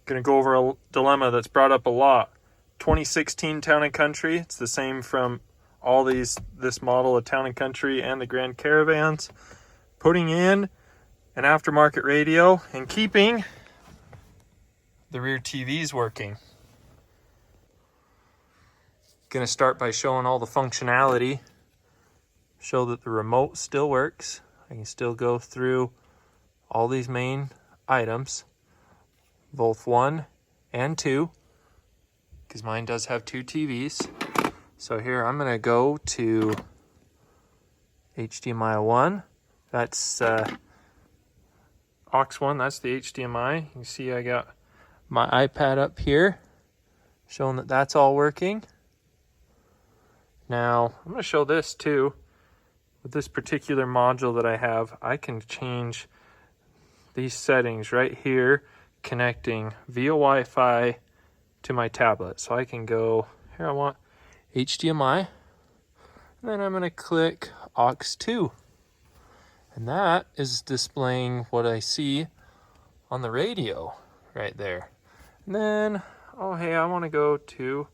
Going to go over a dilemma that's brought up a lot. 2016 Town & Country. It's the same from all this model of Town & Country and the Grand Caravans. Putting in an aftermarket radio and keeping the rear TVs working. Going to start by showing all the functionality. Show that the remote still works. I can still go through all these main items, both 1 and 2, because mine does have 2 TVs. So here I'm going to go to HDMI 1. That's aux 1, that's the HDMI. You can see I got my iPad up here showing that that's all working. Now I'm going to show this too. With this particular module that I have, I can change these settings right here, connecting via Wi-Fi to my tablet. So I can go, here I want HDMI, and then I'm going to click aux 2. And that is displaying what I see on the radio right there. And then, oh hey, I want to go to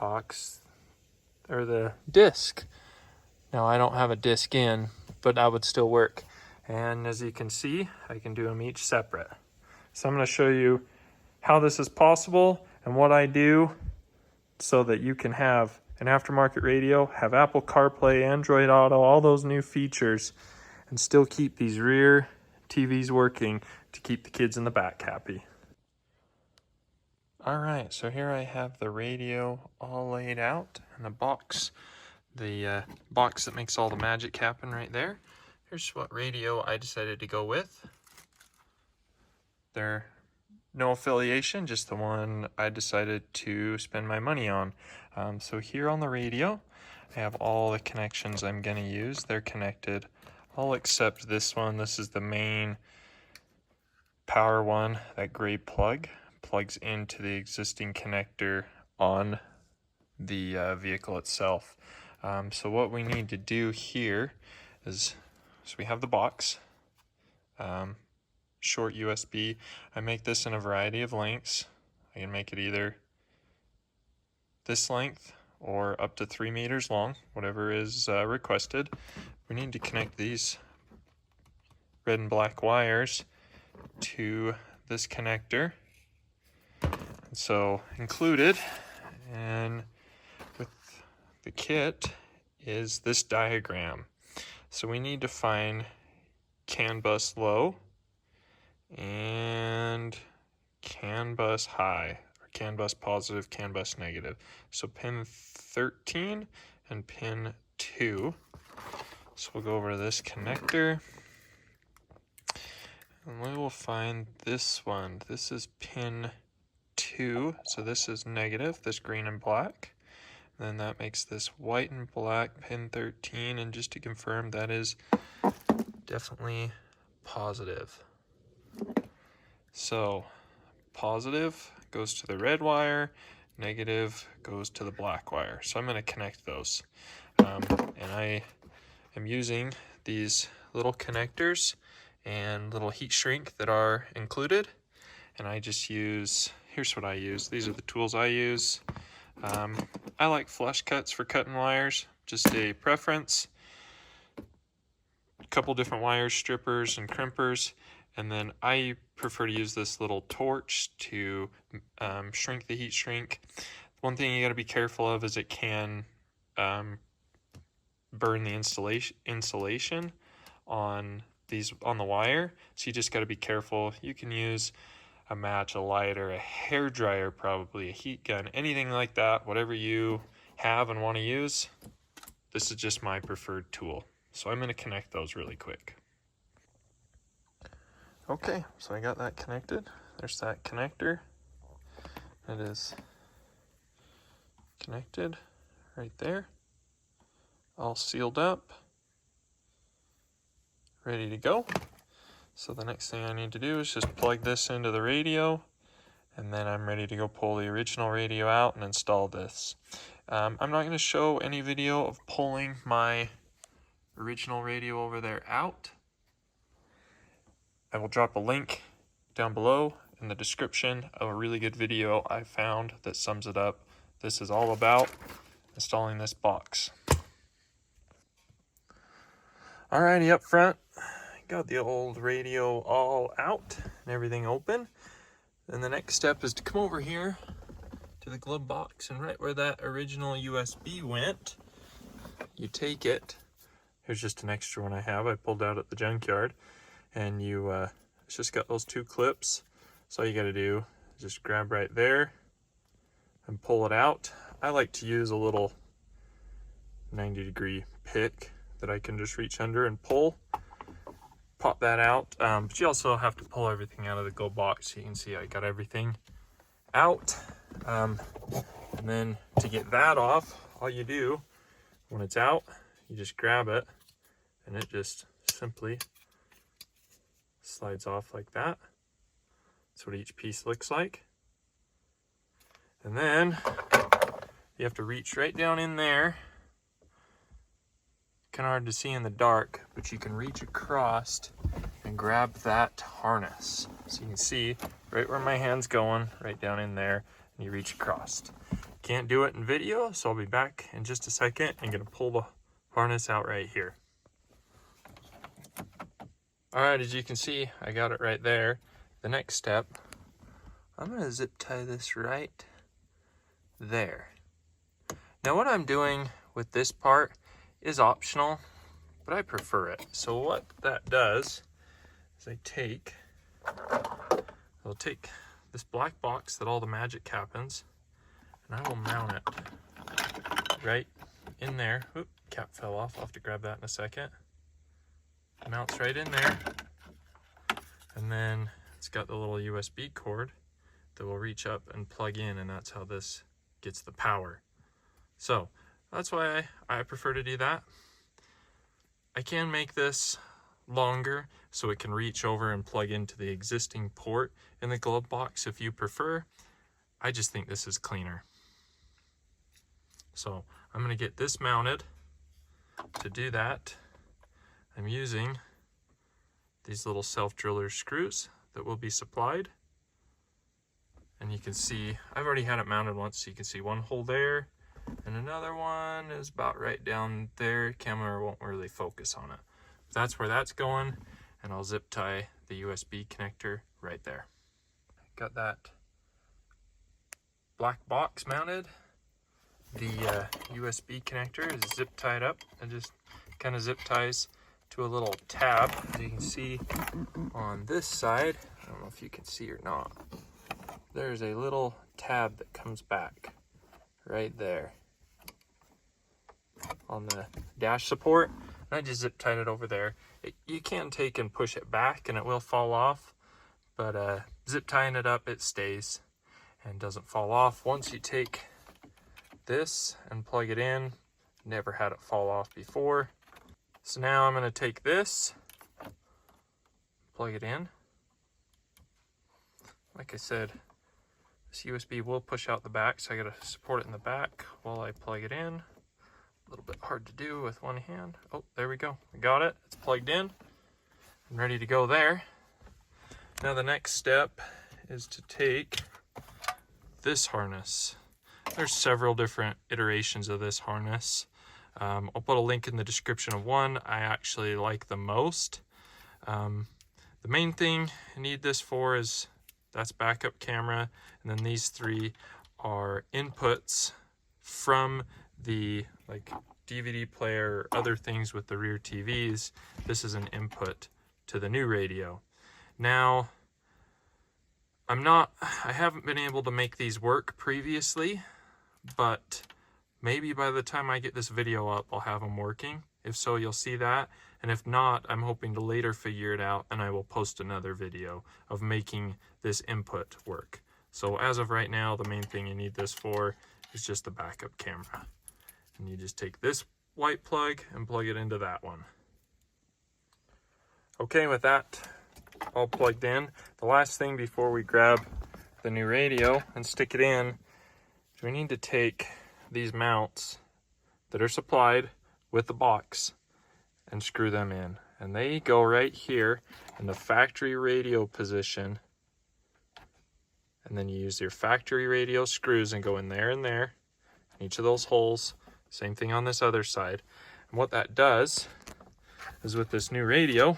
aux, or the disc. Now I don't have a disc in, but that would still work. And as you can see, I can do them each separate. So I'm going to show you how this is possible and what I do so that you can have an aftermarket radio, have Apple CarPlay, Android Auto, all those new features, and still keep these rear TVs working to keep the kids in the back happy. Alright, so here I have the radio all laid out in the box. The box that makes all the magic happen right there. Here's what radio I decided to go with. They're no affiliation, just the one I decided to spend my money on. So here on the radio, I have all the connections I'm going to use. They're connected, all except this one. This is the main power one. That gray plug plugs into the existing connector on the vehicle itself. So what we need to do here is, so we have the box, short USB. I make this in a variety of lengths. I can make it either this length or up to 3 meters long, whatever is requested. We need to connect these red and black wires to this connector. And so included and with the kit is this diagram. So we need to find CAN bus low and CAN bus high, or CAN bus positive, CAN bus negative. So pin 13 and pin 2. So we'll go over to this connector and we will find this one. This is pin 2, so this is negative, this green and black. Then that makes this white and black, pin 13, and just to confirm, that is definitely positive. So positive goes to the red wire, negative goes to the black wire. So I'm going to connect those. And I am using these little connectors and little heat shrink that are included. And I just use, here's what I use. These are the tools I use. I like flush cuts for cutting wires, just a preference. A couple different wire strippers and crimpers, and then I prefer to use this little torch to shrink the heat shrink. One thing you got to be careful of is it can burn the insulation on the wire, so you just got to be careful. You can use a match, a lighter, a hair dryer, probably a heat gun, anything like that, whatever you have and want to use. This is just my preferred tool. So I'm going to connect those really quick. Okay, so I got that connected. There's that connector. It is connected right there. All sealed up. Ready to go. So the next thing I need to do is just plug this into the radio, and then I'm ready to go pull the original radio out and install this. I'm not going to show any video of pulling my original radio over there out. I will drop a link down below in the description of a really good video I found that sums it up. This is all about installing this box. Alrighty, up front, got the old radio all out and everything open. Then the next step is to come over here to the glove box, and right where that original USB went, you take it. Here's just an extra one I pulled out at the junkyard, and it's just got those two clips. So all you gotta do is just grab right there and pull it out. I like to use a little 90-degree pick that I can just reach under and pull, pop that out. But you also have to pull everything out of the glove box. You can see I got everything out. And then to get that off, all you do when it's out, you just grab it and it just simply slides off like that. That's what each piece looks like. And then you have to reach right down in there. Kind of hard to see in the dark, but you can reach across and grab that harness. So you can see right where my hand's going, right down in there, and you reach across. Can't do it in video, so I'll be back in just a second and gonna pull the harness out right here. All right, as you can see, I got it right there. The next step, I'm gonna zip tie this right there. Now what I'm doing with this part is optional, but I prefer it. So what that does is I'll take this black box that all the magic happens, and I will mount it right in there. Oop, cap fell off. I'll have to grab that in a second. It mounts right in there, and then it's got the little USB cord that will reach up and plug in, and that's how this gets the power. So that's why I prefer to do that. I can make this longer so it can reach over and plug into the existing port in the glove box if you prefer. I just think this is cleaner. So I'm going to get this mounted. To do that, I'm using these little self-driller screws that will be supplied. And you can see I've already had it mounted once, so you can see one hole there, and another one is about right down there. Camera won't really focus on it. That's where that's going, and I'll zip tie the USB connector right there. Got that black box mounted. The USB connector is zip tied up. It just kind of zip ties to a little tab. As you can see on this side, I don't know if you can see or not, there's a little tab that comes back right there on the dash support. And I just zip tied it over there. You can take and push it back and it will fall off, but zip tying it up, it stays and doesn't fall off. Once you take this and plug it in, never had it fall off before. So now I'm going to take this, plug it in. Like I said, this USB will push out the back, so I got to support it in the back while I plug it in. A little bit hard to do with one hand. Oh, there we go. I got it. It's plugged in. I'm ready to go there. Now the next step is to take this harness. There's several different iterations of this harness. I'll put a link in the description of one I actually like the most. The main thing I need this for is that's backup camera, and then these three are inputs from the DVD player or other things with the rear TVs. This is an input to the new radio. Now, I haven't been able to make these work previously, but maybe by the time I get this video up, I'll have them working. If so, you'll see that. And if not, I'm hoping to later figure it out, and I will post another video of making this input work. So as of right now, the main thing you need this for is just the backup camera. And you just take this white plug and plug it into that one. Okay, with that all plugged in, the last thing before we grab the new radio and stick it in, is we need to take these mounts that are supplied with the box and screw them in. And they go right here in the factory radio position and then you use your factory radio screws and go in there and there, in each of those holes. Same thing on this other side. And what that does is with this new radio,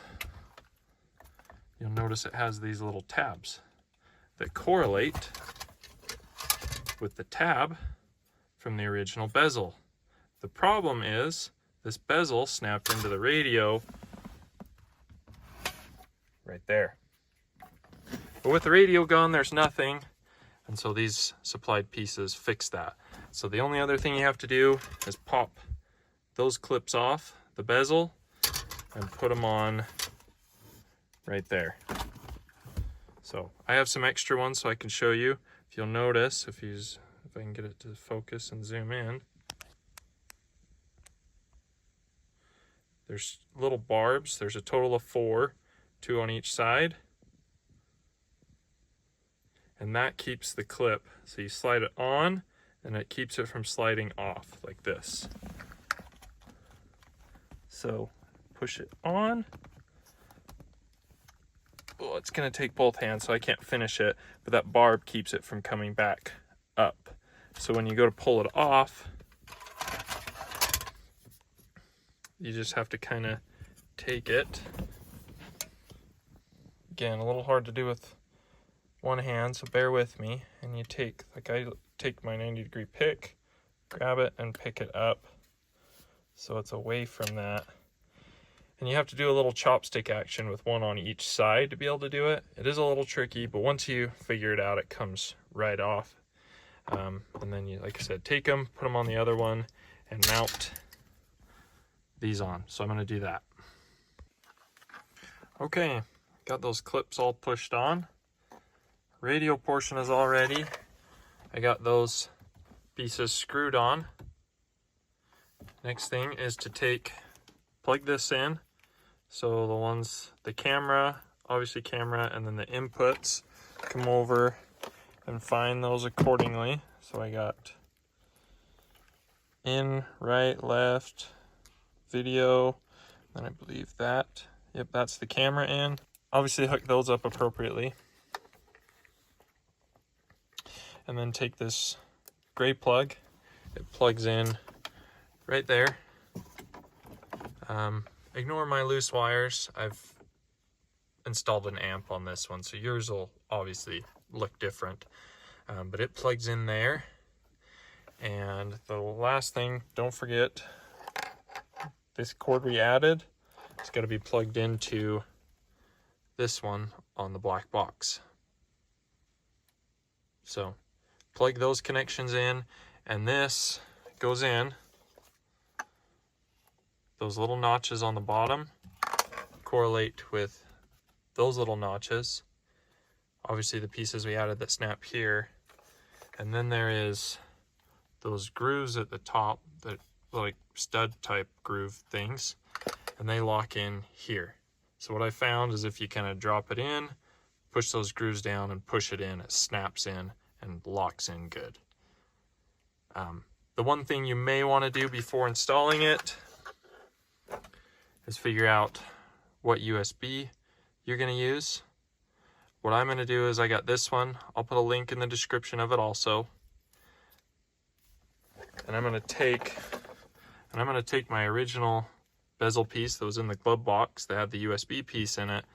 you'll notice it has these little tabs that correlate with the tab from the original bezel. The problem is this bezel snapped into the radio right there. But with the radio gone, there's nothing, and so these supplied pieces fix that. So the only other thing you have to do is pop those clips off the bezel and put them on right there. So I have some extra ones so I can show you. If you'll notice, if I can get it to focus and zoom in, there's little barbs. There's a total of 4, 2 on each side. And that keeps the clip. So you slide it on, and it keeps it from sliding off like this. So push it on. Well, it's going to take both hands, so I can't finish it, but that barb keeps it from coming back up. So when you go to pull it off, you just have to kind of take it. Again, a little hard to do with one hand, so bear with me. And you take, like I take my 90-degree pick, grab it and pick it up so it's away from that. And you have to do a little chopstick action with one on each side to be able to do it. It is a little tricky, but once you figure it out, it comes right off. And then you, like I said, take them, put them on the other one, and mount these on. So I'm going to do that. Okay, got those clips all pushed on. Radio portion is all ready. I got those pieces screwed on. Next thing is to plug this in. So the camera, obviously camera, and then the inputs, come over and find those accordingly. So I got in, right, left, video, and I believe that. Yep, that's the camera in. Obviously hook those up appropriately. And then take this gray plug. It plugs in right there. Ignore my loose wires. I've installed an amp on this one, so yours will obviously look different. But it plugs in there. And the last thing, don't forget, this cord we added, it's got to be plugged into this one on the black box. So plug those connections in, and this goes in. Those little notches on the bottom correlate with those little notches. Obviously the pieces we added that snap here. And then there is those grooves at the top that like stud type groove things, and they lock in here. So what I found is if you kind of drop it in, push those grooves down and push it in, it snaps in and locks in good. The one thing you may want to do before installing it is figure out what USB you're going to use. What I'm going to do is I got this one. I'll put a link in the description of it also. And I'm going to take my original bezel piece that was in the glove box that had the USB piece in it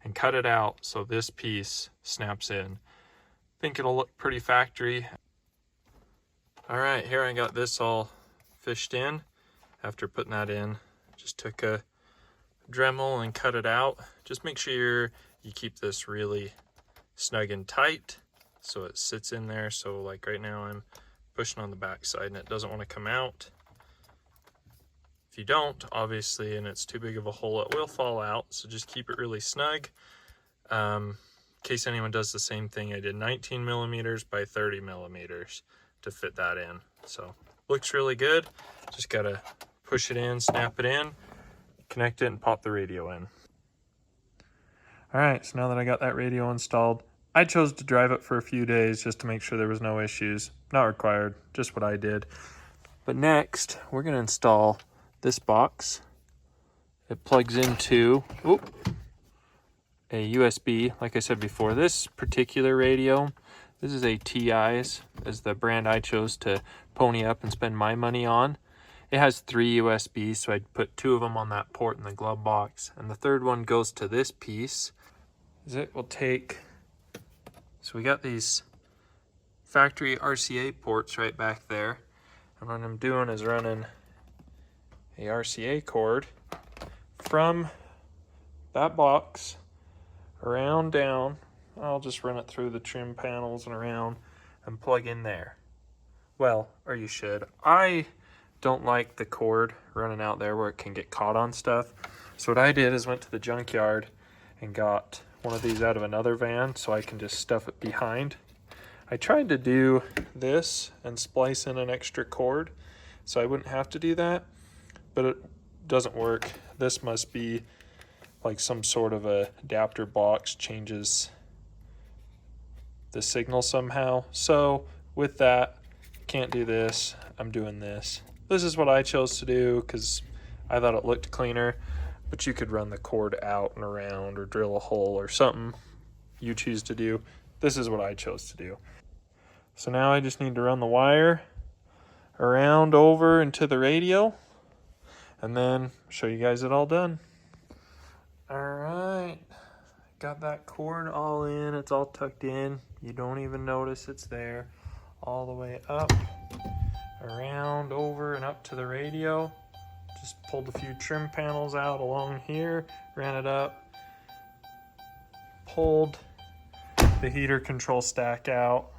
and cut it out so this piece snaps in. I think it'll look pretty factory. All right, here I got this all fished in. After putting that in, just took a Dremel and cut it out. Just make sure you keep this really snug and tight so it sits in there. So like right now I'm pushing on the back side and it doesn't want to come out. If you don't, obviously, and it's too big of a hole, it will fall out. So just keep it really snug. In case anyone does the same thing, I did 19 millimeters by 30 millimeters to fit that in. So looks really good. Just gotta push it in, snap it in, connect it, and pop the radio in. All right, so now that I got that radio installed, I chose to drive it for a few days just to make sure there was no issues. Not required, just what I did. But next, we're gonna install this box. It plugs into a USB. Like I said before, this particular radio This is a TI's, is the brand I chose to pony up and spend my money on. It has 3 USBs, so I'd put 2 of them on that port in the glove box. And the third one goes to this piece. It will take, so we got these factory RCA ports right back there. And what I'm doing is running a RCA cord from that box around down. I'll just run it through the trim panels and around and plug in there. Well, or you should. I don't like the cord running out there where it can get caught on stuff. So what I did is went to the junkyard and got one of these out of another van so I can just stuff it behind. I tried to do this and splice in an extra cord so I wouldn't have to do that, but it doesn't work. This must be like some sort of a adapter box, changes the signal somehow. So with that, can't do this, I'm doing this. This is what I chose to do because I thought it looked cleaner, but you could run the cord out and around or drill a hole or something you choose to do. This is what I chose to do. So now I just need to run the wire around over into the radio and then show you guys it all done. All right, got that cord all in, it's all tucked in. You don't even notice it's there. All the way up, around, over, and up to the radio. Just pulled a few trim panels out along here, ran it up, pulled the heater control stack out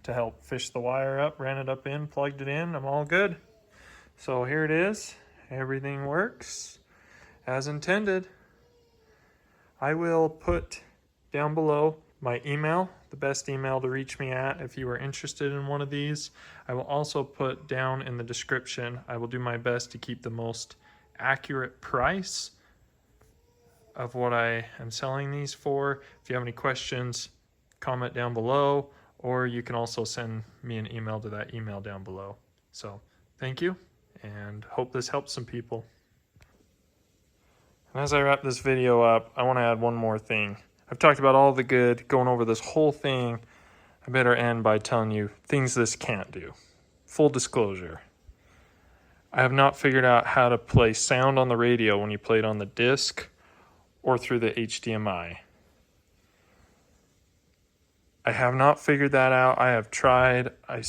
to help fish the wire up, ran it up in, plugged it in, I'm all good. So here it is, everything works as intended. I will put down below my email, the best email to reach me at if you are interested in one of these. I will also put down in the description, I will do my best to keep the most accurate price of what I am selling these for. If you have any questions, comment down below, or you can also send me an email to that email down below. So thank you, and hope this helps some people. And as I wrap this video up, I want to add one more thing. I've talked about all the good, going over this whole thing. I better end by telling you things this can't do. Full disclosure. I have not figured out how to play sound on the radio when you play it on the disc or through the HDMI. I have not figured that out. I have tried. I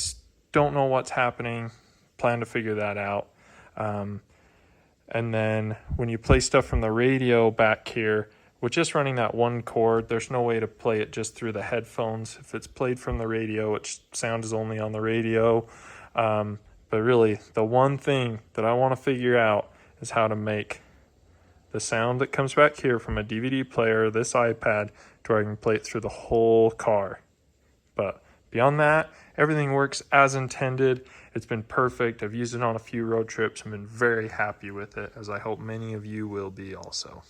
don't know what's happening. Plan to figure that out. And then when you play stuff from the radio back here, with just running that one cord, there's no way to play it just through the headphones. If it's played from the radio, its sound is only on the radio. But really, the one thing that I want to figure out is how to make the sound that comes back here from a DVD player, this iPad, to where I can play it through the whole car. But beyond that, everything works as intended. It's been perfect. I've used it on a few road trips and been very happy with it, as I hope many of you will be also.